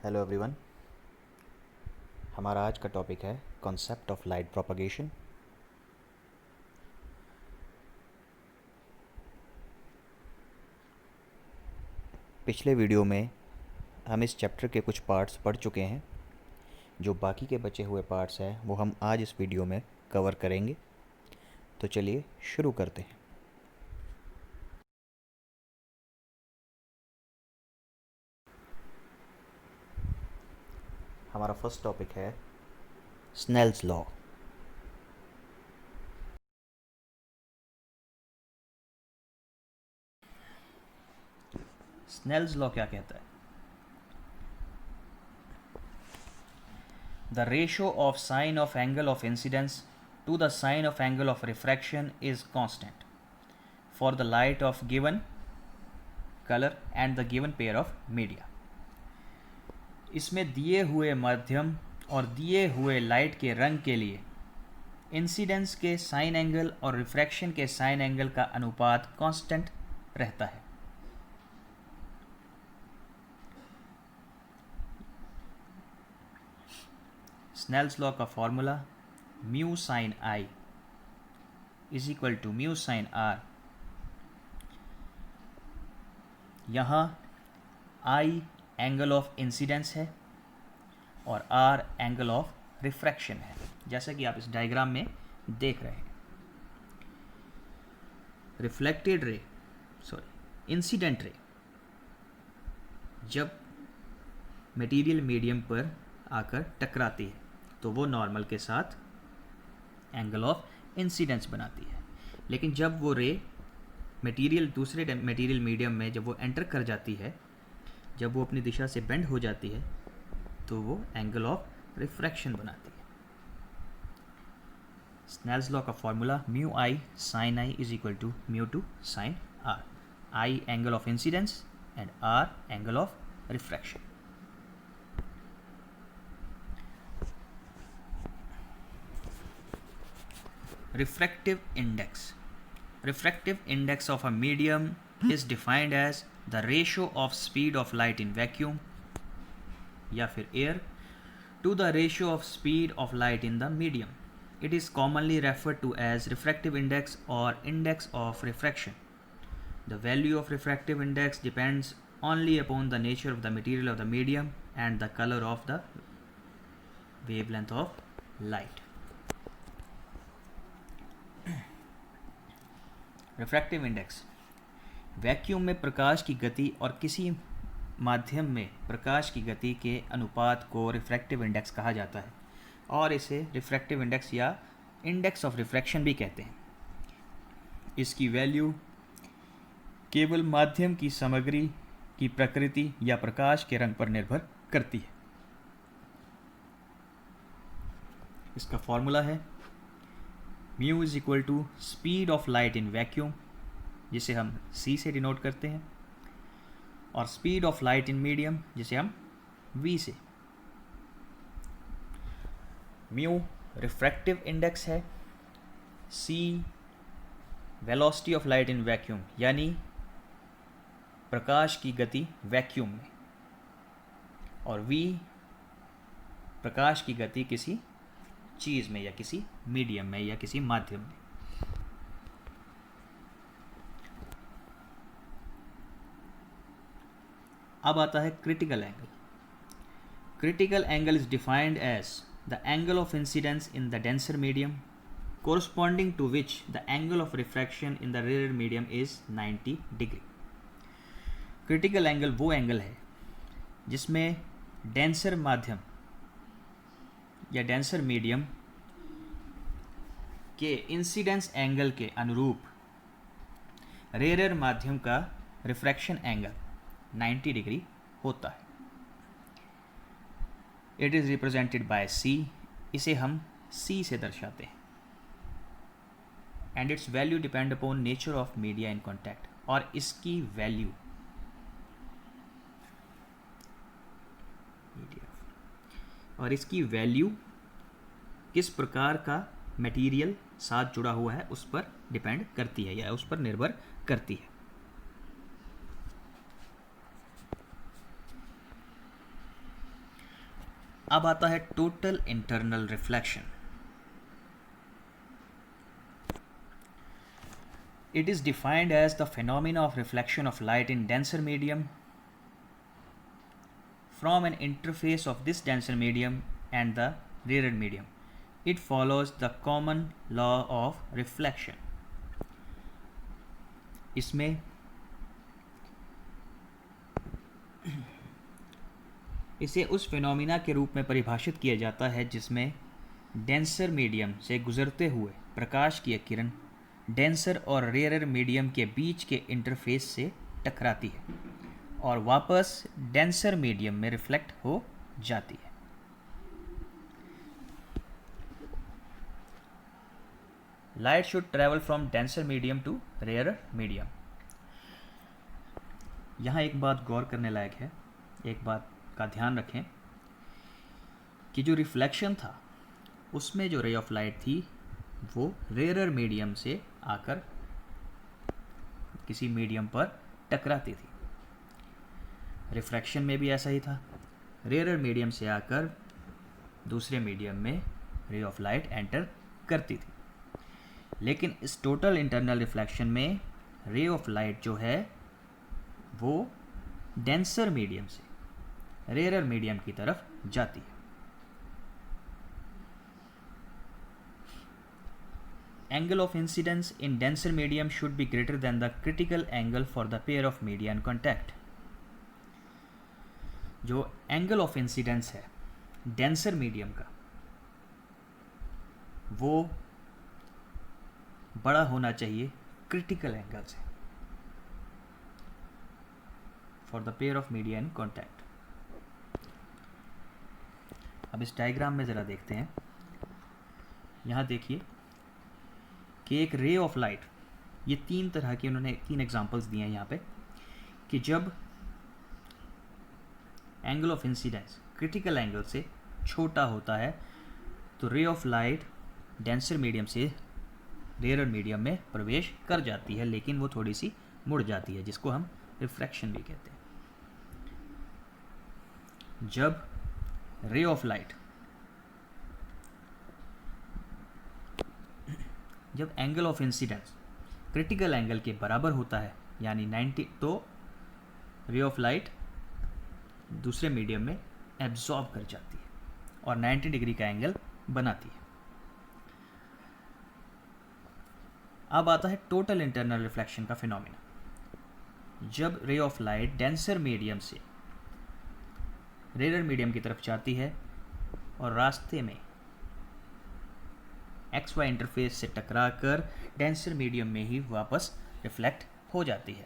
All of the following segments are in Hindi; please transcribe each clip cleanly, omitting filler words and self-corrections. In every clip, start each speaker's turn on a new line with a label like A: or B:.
A: Hello everyone. हमारा आज का टॉपिक है कॉन्सेप्ट ऑफ लाइट प्रोपगेशन। पिछले वीडियो में हम इस चैप्टर के कुछ पार्ट्स पढ़ चुके हैं। जो बाकी के बचे हुए पार्ट्स हैं वो हम आज इस वीडियो में कवर करेंगे। तो चलिए शुरू करते हैं। हमारा फर्स्ट टॉपिक है स्नेल्स लॉ। स्नेल्स लॉ क्या कहता है? The ratio of sine of angle of incidence to the sine of angle of refraction is constant for the light of given colour and the given pair of media. इसमें दिए हुए माध्यम और दिए हुए लाइट के रंग के लिए इंसिडेंस के साइन एंगल और रिफ्रैक्शन के साइन एंगल का अनुपात कांस्टेंट रहता है। स्नेल्स लॉ का formula mu sine i is equal to mu sine r. यहाँ आई एंगल ऑफ इंसिडेंस है और आर एंगल ऑफ रिफ्रैक्शन है, जैसा कि आप इस डायग्राम में देख रहे हैं। रिफ्लेक्टेड रे इंसिडेंट रे जब मटेरियल मीडियम पर आकर टकराती है तो वो नॉर्मल के साथ एंगल ऑफ इंसिडेंस बनाती है, लेकिन जब वो रे दूसरे मटेरियल मीडियम में जब वो एंटर कर जाती है, जब वो अपनी दिशा से बेंड हो जाती है तो वो एंगल ऑफ रिफ्रैक्शन बनाती है। स्नेल्स लॉ का formula mu i sine i is equal to mu two sine r. I angle of incidence and r angle of refraction. Refractive index of a medium is defined as the ratio of speed of light in vacuum या फिर air to the ratio of speed of light in the medium. It is commonly referred to as refractive index or index of refraction. The value of refractive index depends only upon the nature of the material of the medium and the color of the wavelength of light. Refractive index vacuum में प्रकाश की गति और किसी माध्यम में प्रकाश की गति के अनुपात को रिफ्रैक्टिव इंडेक्स कहा जाता है और इसे रिफ्रैक्टिव इंडेक्स या इंडेक्स ऑफ रिफ्रैक्शन भी कहते हैं। इसकी वैल्यू केवल माध्यम की सामग्री की प्रकृति या प्रकाश के रंग पर निर्भर करती है। इसका फॉर्मूला है mu is equal to speed of light in vacuum, जिसे हम c से डिनोट करते हैं, और speed of light in medium, जिसे हम v से। म्यू रिफ्रैक्टिव इंडेक्स है, c velocity of light in vacuum यानी प्रकाश की गति वैक्यूम में, और v प्रकाश की गति किसी चीज़ में या किसी मीडियम में या किसी माध्यम में। अब आता है critical angle. Critical angle is defined as the angle of incidence in the denser medium corresponding to which the angle of refraction in the rare medium is 90 degree. Critical angle वो एंगल है जिसमें डेंसर माध्यम या डेंसर मीडियम के इंसिडेंस एंगल के अनुरूप रेयर माध्यम का रिफ्रैक्शन एंगल 90 डिग्री होता है। It is represented by c, इसे हम c से दर्शाते हैं। And it's value depend upon nature of media in contact, और इसकी वैल्यू किस प्रकार का मटेरियल साथ जुड़ा हुआ है उस पर डिपेंड करती है या उस पर निर्भर करती है। अब आता है total internal reflection. It is defined as the phenomena of reflection of light in denser medium from an interface of this denser medium and the rarer medium. It follows the common law of reflection. इसमें इसे उस फिनोमिना के रूप में परिभाषित किया जाता है जिसमें डेंसर मीडियम से गुजरते हुए प्रकाश की एक किरण डेंसर और रेयर मीडियम के बीच के इंटरफेस से टकराती है और वापस डेंसर मीडियम में रिफ्लेक्ट हो जाती है. Light should travel from denser medium to rare medium. यहाँ एक बात गौर करने लायक है, एक बात का ध्यान रखें कि जो रिफ्लेक्शन था उसमें जो रे ऑफ लाइट थी वो रेयर मीडियम से आकर किसी मीडियम पर टकराती थी. रिफ्रैक्शन में भी ऐसा ही था, रेयर मीडियम से आकर दूसरे मीडियम में रे ऑफ लाइट एंटर करती थी. लेकिन इस टोटल इंटरनल रिफ्लेक्शन में रे ऑफ लाइट जो है वो डेंसर मीडियम से रेयर मीडियम की तरफ जाती है. Angle of incidence in denser medium should be greater than the critical angle for the pair of media in contact. जो एंगल ऑफ इंसिडेंस है डेंसर मीडियम का वो बड़ा होना चाहिए क्रिटिकल एंगल से for the pair of media in contact. अब इस डायग्राम में ज़रा देखते हैं. यहाँ देखिए कि एक रे ऑफ लाइट, ये तीन तरह की उन्होंने तीन एग्जांपल्स दिए हैं यहाँ पे कि जब angle of incidence critical angle से छोटा होता है तो ray of light denser medium से रेयर मीडियम में प्रवेश कर जाती है, लेकिन वो थोड़ी सी मुड़ जाती है जिसको हम रिफ्रैक्शन भी कहते हैं. जब रे ऑफ लाइट जब angle of incidence critical angle के बराबर होता है यानी 90, तो रे ऑफ लाइट दूसरे मीडियम में एब्जॉर्ब कर जाती है और 90 डिग्री का एंगल बनाती है. अब आता है टोटल इंटरनल रिफ्लेक्शन का फिनोमिना. जब ray of light denser medium से रेयर मीडियम की तरफ जाती है और रास्ते में एक्स वाई इंटरफेस से टकराकर डेंसर मीडियम में ही वापस रिफ्लेक्ट हो जाती है,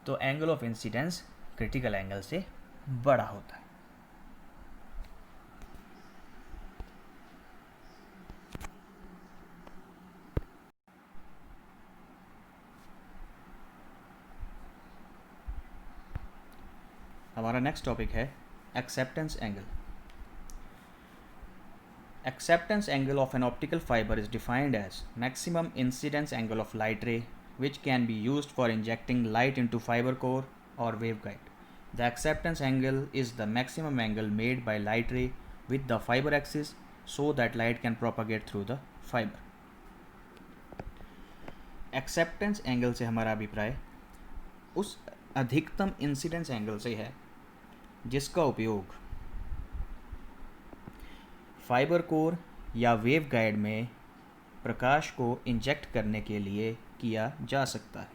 A: तो angle of incidence critical angle से बड़ा होता है. हमारा नेक्स्ट टॉपिक है acceptance angle. Acceptance angle of an optical fiber is defined as maximum incidence angle of light ray which can be used for injecting light into fiber core or waveguide. The acceptance angle is the maximum angle made by light ray with the fiber axis so that light can propagate through the fiber. Acceptance angle से हमारा अभिप्राय उस अधिकतम इंसिडेंस एंगल से है जिसका उपयोग फाइबर कोर या वेव गाइड में प्रकाश को इंजेक्ट करने के लिए किया जा सकता है.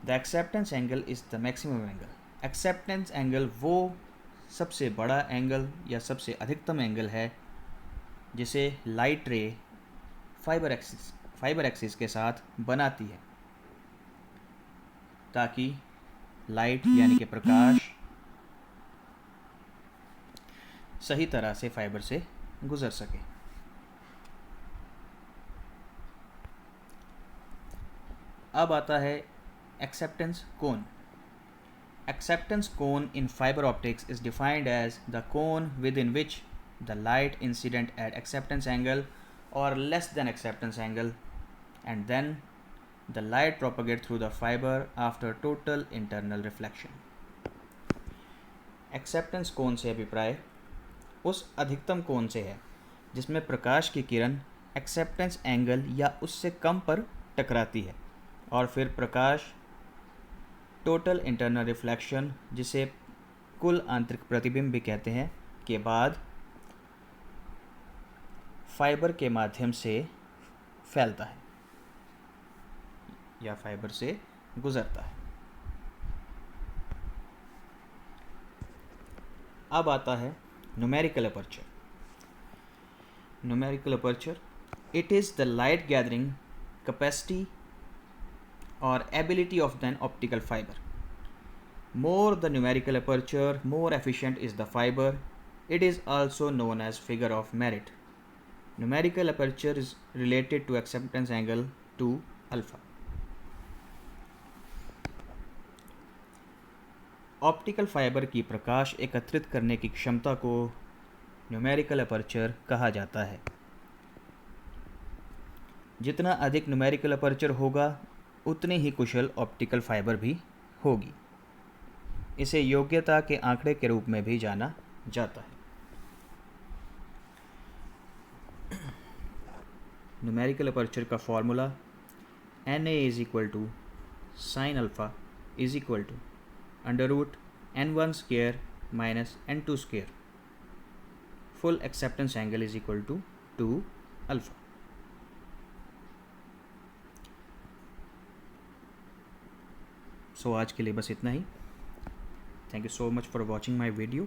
A: The acceptance angle is the maximum angle. Acceptance angle वो सबसे बड़ा एंगल या सबसे अधिकतम एंगल है जिसे लाइट रे फाइबर एक्सिस के साथ बनाती है ताकि लाइट यानी कि प्रकाश सही तरह से फाइबर से गुजर सके. अब आता है acceptance cone. Acceptance cone in fibre optics is defined as the cone with in which the light incident at acceptance angle और less than acceptance angle and then the light propagate through the fibre after total internal reflection. Acceptance cone से अभिप्राय उस अधिकतम कोण से है जिसमें प्रकाश की किरण एक्सेप्टेंस एंगल या उससे कम पर टकराती है, और फिर प्रकाश टोटल इंटरनल रिफ्लेक्शन, जिसे कुल आंतरिक प्रतिबिंब भी कहते हैं, के बाद फाइबर के माध्यम से फैलता है या फाइबर से गुजरता है। अब आता है numerical aperture. Numerical aperture, it is the light gathering capacity or ability of an optical fiber. More the numerical aperture, more efficient is the fiber. It is also known as figure of merit. Numerical aperture is related to acceptance angle 2 alpha. Optical fibre की प्रकाश एकत्रित करने की क्षमता को न्यूमेरिकल अपर्चर कहा जाता है। जितना अधिक न्यूमेरिकल अपर्चर होगा उतनी ही कुशल ऑप्टिकल फाइबर भी होगी। इसे योग्यता के आंकड़े के रूप में भी जाना जाता है। न्यूमेरिकल अपर्चर का formula Na is equal to sine alpha is equal to √n1 square minus n2 square. Full acceptance angle is equal to 2 alpha. So आज के लिए बस इतना ही। Thank you so much for watching my video.